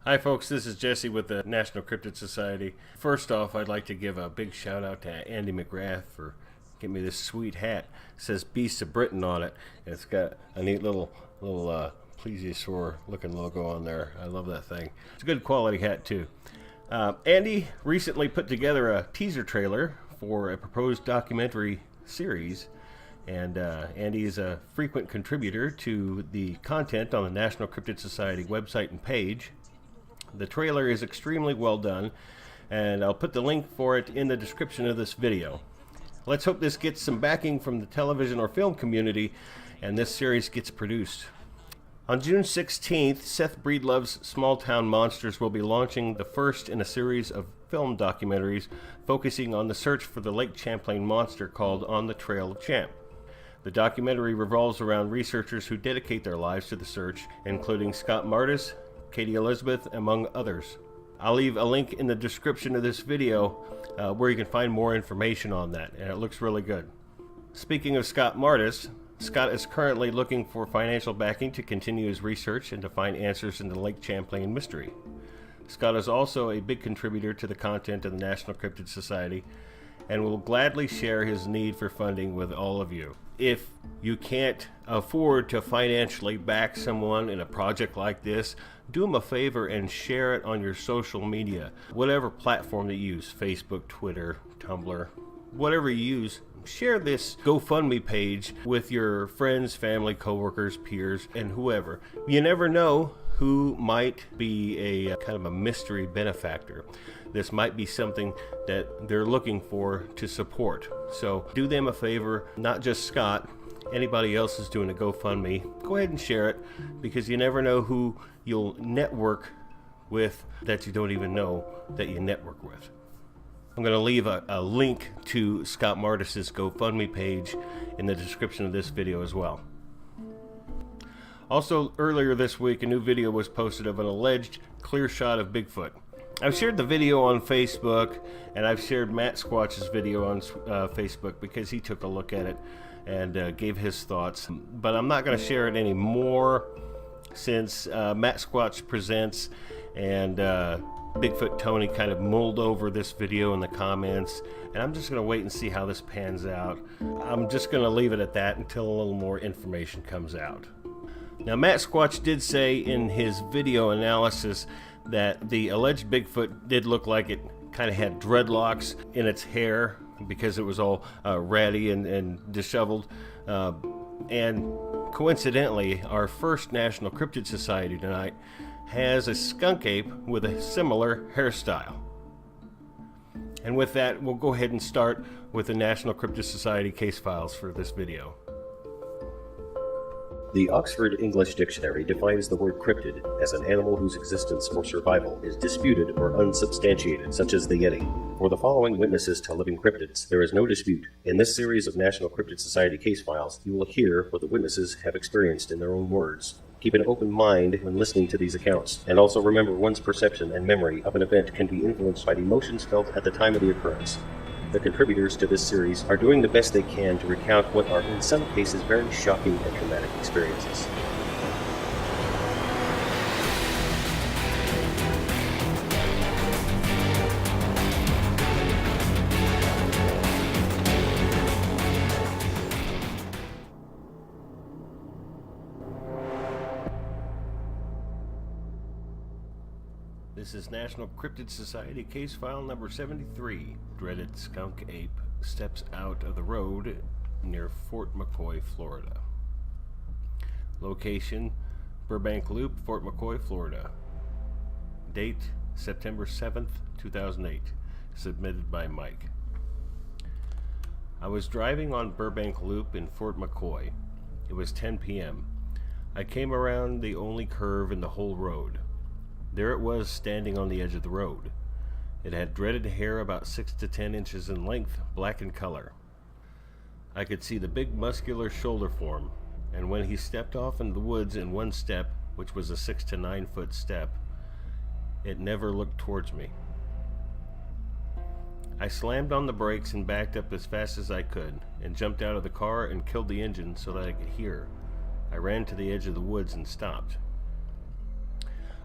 Hi folks, this is Jesse with the National Cryptid Society. First off, I'd like to give a big shout out to Andy McGrath for getting me this sweet hat. It says Beasts of Britain on it, and it's got a neat little plesiosaur looking logo on there. I love that thing. It's a good quality hat too. Andy recently put together a teaser trailer for a proposed documentary series, and Andy is a frequent contributor to the content on the National Cryptid Society website and page. The trailer is extremely well done, and I'll put the link for it in the description of this video. Let's hope this gets some backing from the television or film community, and this series gets produced. On June 16th, Seth Breedlove's Small Town Monsters will be launching the first in a series of film documentaries focusing on the search for the Lake Champlain monster called On the Trail of Champ. The documentary revolves around researchers who dedicate their lives to the search, including Scott Martis, Katie Elizabeth, among others. I'll leave a link in the description of this video where you can find more information on that, and it looks really good. Speaking of Scott Martis, Scott is currently looking for financial backing to continue his research and to find answers in the Lake Champlain mystery. Scott is also a big contributor to the content of the National Cryptid Society and will gladly share his need for funding with all of you. If you can't afford to financially back someone in a project like this, do them a favor and share it on your social media. Whatever platform that you use, Facebook, Twitter, Tumblr, whatever you use, share this GoFundMe page with your friends, family, coworkers, peers, and whoever. You never know who might be a kind of a mystery benefactor. This might be something that they're looking for to support. So do them a favor, not just Scott. Anybody else is doing a GoFundMe, go ahead and share it, because you never know who you'll network with that you don't even know that you network with. I'm going to leave a link to Scott Martis' GoFundMe page in the description of this video as well. Also, earlier this week, a new video was posted of an alleged clear shot of Bigfoot. I've shared the video on Facebook, and I've shared Mattsquatch's video on Facebook because he took a look at it and gave his thoughts. But I'm not going to share it anymore since Mattsquatch Presents and Bigfoot Tony kind of mulled over this video in the comments, and I'm just going to wait and see how this pans out. I'm just going to leave it at that until a little more information comes out. Now, Mattsquatch did say in his video analysis that the alleged Bigfoot did look like it kind of had dreadlocks in its hair because it was all ratty and disheveled. And coincidentally, our first National Cryptid Society tonight has a skunk ape with a similar hairstyle. And with that, we'll go ahead and start with the National Cryptid Society case files for this video. The Oxford English Dictionary defines the word cryptid as an animal whose existence or survival is disputed or unsubstantiated, such as the Yeti. For the following witnesses to living cryptids, there is no dispute. In this series of National Cryptid Society case files, you will hear what the witnesses have experienced in their own words. Keep an open mind when listening to these accounts, and also remember one's perception and memory of an event can be influenced by the emotions felt at the time of the occurrence. The contributors to this series are doing the best they can to recount what are in some cases very shocking and traumatic experiences. This is National Cryptid Society case file number 73. Dreaded skunk ape steps out of the road near Fort McCoy, Florida. Location, Burbank Loop, Fort McCoy, Florida. Date, September 7th, 2008. Submitted by Mike. I was driving on Burbank Loop in Fort McCoy. It was 10 p.m. I came around the only curve in the whole road. There it was, standing on the edge of the road. It had dreaded hair about 6 to 10 inches in length, black in color. I could see the big muscular shoulder form, and when he stepped off in the woods in one step, which was a 6 to 9 foot step, it never looked towards me. I slammed on the brakes and backed up as fast as I could, and jumped out of the car and killed the engine so that I could hear. I ran to the edge of the woods and stopped.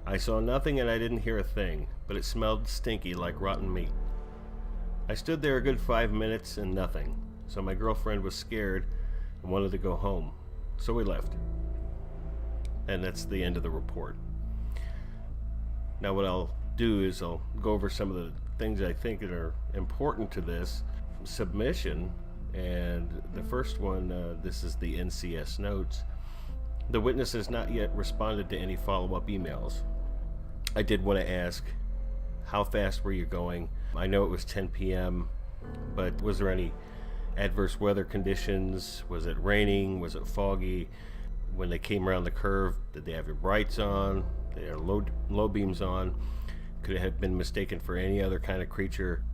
I saw nothing and I didn't hear a thing, but it smelled stinky like rotten meat. I stood there a good 5 minutes and nothing, so my girlfriend was scared and wanted to go home, so we left. And that's the end of the report. Now what I'll do is I'll go over some of the things I think that are important to this submission. And the first one, this is the NCS notes. The witness has not yet responded to any follow-up emails. I did want to ask, how fast were you going? I know it was 10 p.m., but was there any adverse weather conditions? Was it raining? Was it foggy? When they came around the curve, did they have your brights on? They had low beams on? Could it have been mistaken for any other kind of creature?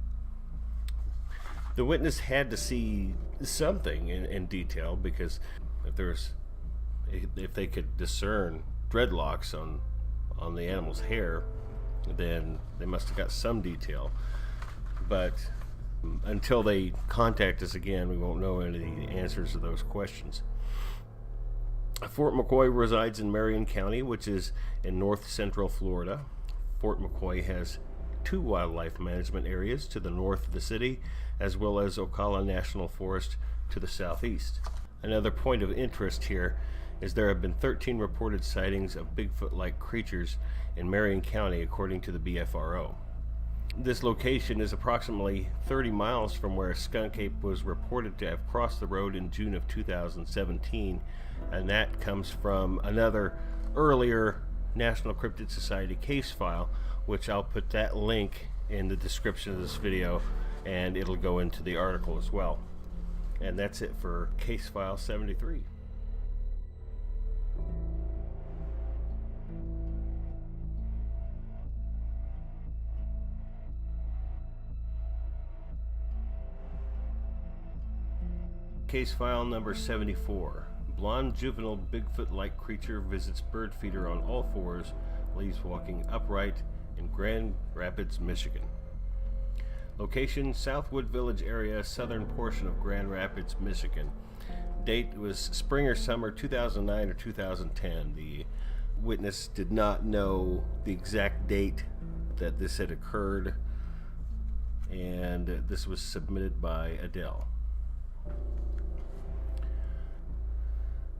The witness had to see something in detail, because if they could discern dreadlocks on the animal's hair, then they must have got some detail. But until they contact us again, we won't know any of the answers to those questions. Fort McCoy resides in Marion County, which is in north central Florida. Fort McCoy has 2 wildlife management areas to the north of the city, as well as Ocala National Forest to the southeast. Another point of interest here is there have been 13 reported sightings of Bigfoot-like creatures in Marion County, according to the BFRO. This location is approximately 30 miles from where a skunk ape was reported to have crossed the road in June of 2017, and that comes from another earlier National Cryptid Society case file, which I'll put that link in the description of this video, and it'll go into the article as well. And that's it for case file 73. Case file number 74. Blonde juvenile Bigfoot-like creature visits bird feeder on all fours, leaves walking upright in Grand Rapids, Michigan. Location, Southwood Village area, southern portion of Grand Rapids, Michigan. Date was spring or summer 2009 or 2010. The witness did not know the exact date that this had occurred, and this was submitted by Adele.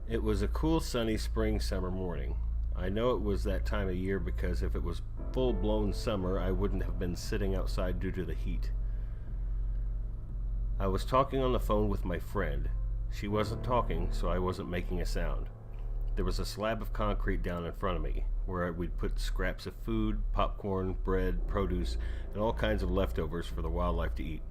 It was a cool, sunny spring-summer morning. I know it was that time of year because if it was full-blown summer, I wouldn't have been sitting outside due to the heat. I was talking on the phone with my friend. She wasn't talking, so I wasn't making a sound. There was a slab of concrete down in front of me, where we'd put scraps of food, popcorn, bread, produce, and all kinds of leftovers for the wildlife to eat.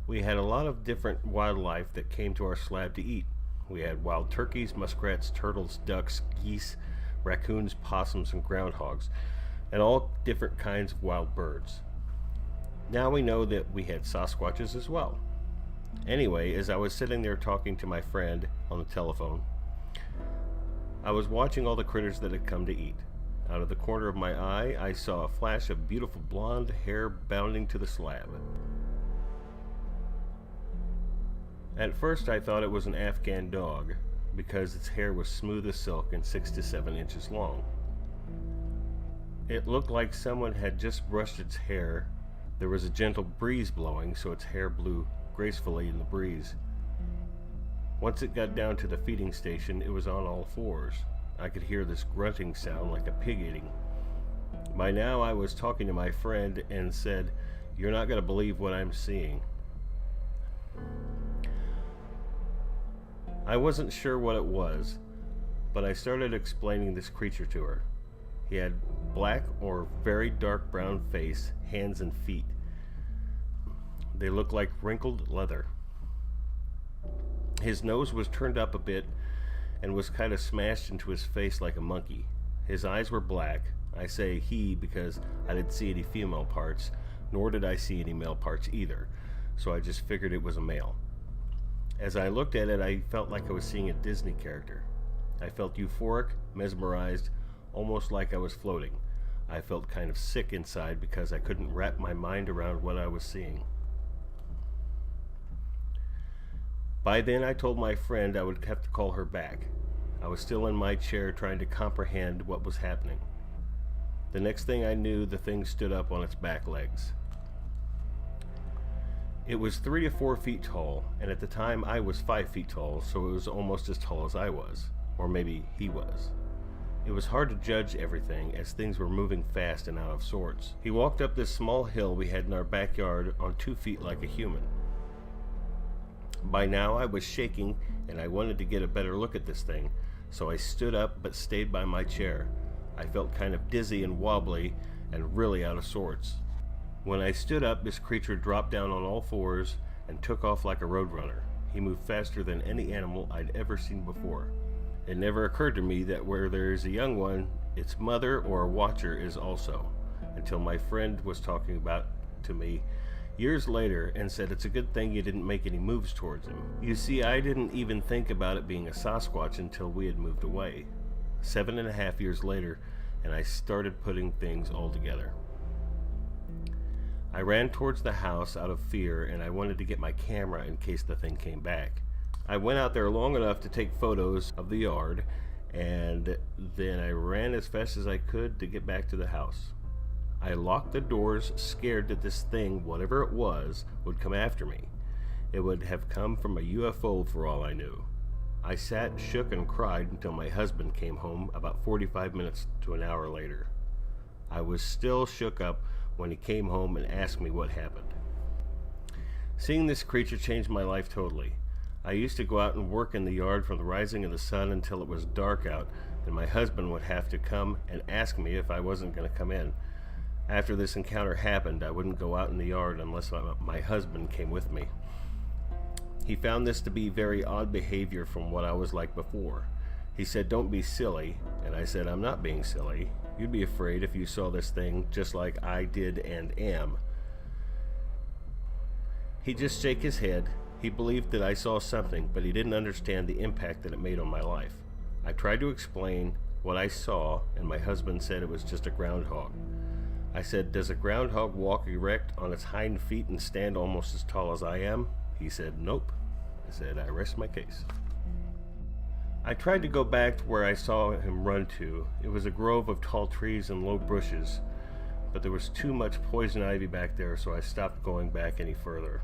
We had a lot of different wildlife that came to our slab to eat. We had wild turkeys, muskrats, turtles, ducks, geese, raccoons, possums, and groundhogs, and all different kinds of wild birds. Now we know that we had Sasquatches as well. Anyway, as I was sitting there talking to my friend on the telephone, I was watching all the critters that had come to eat. Out of the corner of my eye, I saw a flash of beautiful blonde hair bounding to the slab. At first I thought it was an Afghan dog, because its hair was smooth as silk and 6 to 7 inches long. It looked like someone had just brushed its hair. There was a gentle breeze blowing, so its hair blew gracefully in the breeze. Once it got down to the feeding station, it was on all fours. I could hear this grunting sound like a pig eating. By now I was talking to my friend and said, "You're not going to believe what I'm seeing." I wasn't sure what it was, but I started explaining this creature to her. He had black or very dark brown face, hands and feet. They looked like wrinkled leather. His nose was turned up a bit and was kind of smashed into his face like a monkey. His eyes were black. I say he because I didn't see any female parts, nor did I see any male parts either, so I just figured it was a male. As I looked at it, I felt like I was seeing a Disney character. I felt euphoric, mesmerized, almost like I was floating. I felt kind of sick inside because I couldn't wrap my mind around what I was seeing. By then, I told my friend I would have to call her back. I was still in my chair trying to comprehend what was happening. The next thing I knew, the thing stood up on its back legs. It was 3 to 4 feet tall, and at the time I was 5 feet tall, so it was almost as tall as I was, or maybe he was. It was hard to judge everything, as things were moving fast and out of sorts. He walked up this small hill we had in our backyard on 2 feet like a human. By now I was shaking, and I wanted to get a better look at this thing, so I stood up but stayed by my chair. I felt kind of dizzy and wobbly, and really out of sorts. When I stood up, this creature dropped down on all fours and took off like a roadrunner. He moved faster than any animal I'd ever seen before. It never occurred to me that where there is a young one, its mother or a watcher is also, until my friend was talking about to me years later and said it's a good thing you didn't make any moves towards him. You see, I didn't even think about it being a Sasquatch until we had moved away. 7.5 years later, and I started putting things all together. I ran towards the house out of fear, and I wanted to get my camera in case the thing came back. I went out there long enough to take photos of the yard, and then I ran as fast as I could to get back to the house. I locked the doors, scared that this thing, whatever it was, would come after me. It would have come from a UFO for all I knew. I sat, shook, and cried until my husband came home about 45 minutes to an hour later. I was still shook up when he came home and asked me what happened. Seeing this creature changed my life totally. I used to go out and work in the yard from the rising of the sun until it was dark out, then my husband would have to come and ask me if I wasn't going to come in. After this encounter happened, I wouldn't go out in the yard unless my husband came with me. He found this to be very odd behavior from what I was like before. He said, "Don't be silly," and I said, "I'm not being silly. You'd be afraid if you saw this thing just like I did and am." He just shook his head. He believed that I saw something, but he didn't understand the impact that it made on my life. I tried to explain what I saw, and my husband said it was just a groundhog. I said, "Does a groundhog walk erect on its hind feet and stand almost as tall as I am?" He said, "Nope." I said, "I rest my case." I tried to go back to where I saw him run to. It was a grove of tall trees and low bushes, but there was too much poison ivy back there, so I stopped going back any further.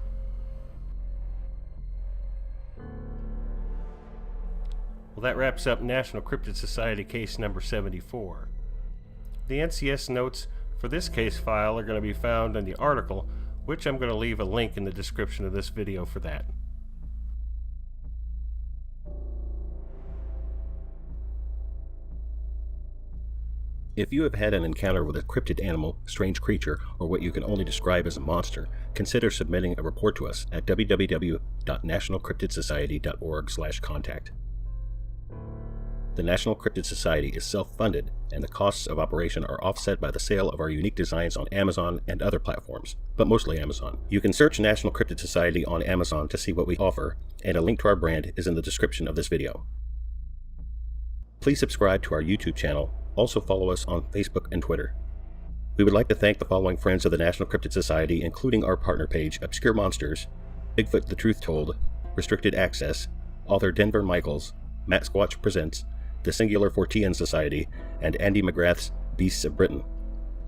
Well, that wraps up National Cryptid Society case number 74. The NCS notes for this case file are going to be found in the article, which I'm going to leave a link in the description of this video for that. If you have had an encounter with a cryptid animal, strange creature, or what you can only describe as a monster, consider submitting a report to us at www.nationalcryptidsociety.org/contact. The National Cryptid Society is self-funded, and the costs of operation are offset by the sale of our unique designs on Amazon and other platforms, but mostly Amazon. You can search National Cryptid Society on Amazon to see what we offer, and a link to our brand is in the description of this video. Please subscribe to our YouTube channel. Also follow us on Facebook and Twitter. We would like to thank the following friends of the National Cryptid Society, including our partner page, Obscure Monsters, Bigfoot the Truth Told, Restricted Access, author Denver Michaels, Mattsquatch Presents, the Singular Fortean Society, and Andy McGrath's Beasts of Britain.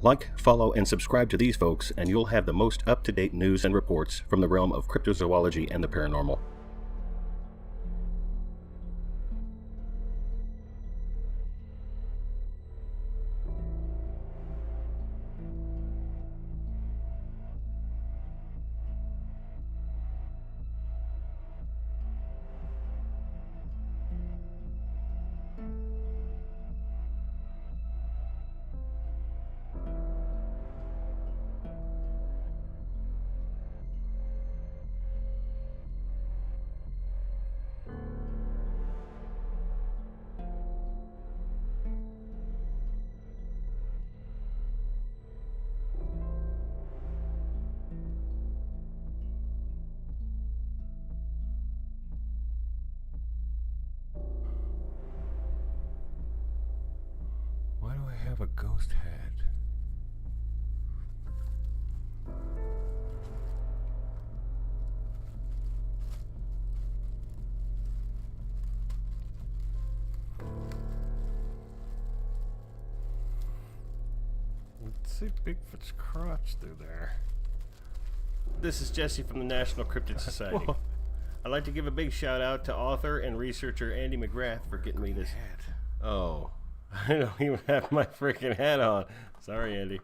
Like, follow, and subscribe to these folks, and you'll have the most up-to-date news and reports from the realm of cryptozoology and the paranormal. see Bigfoot's crotch through there. This is Jesse from the National Cryptid Society. I'd like to give a big shout out to author and researcher Andy McGrath for getting me this hat. Oh, I don't even have my freaking hat on. Sorry, Andy.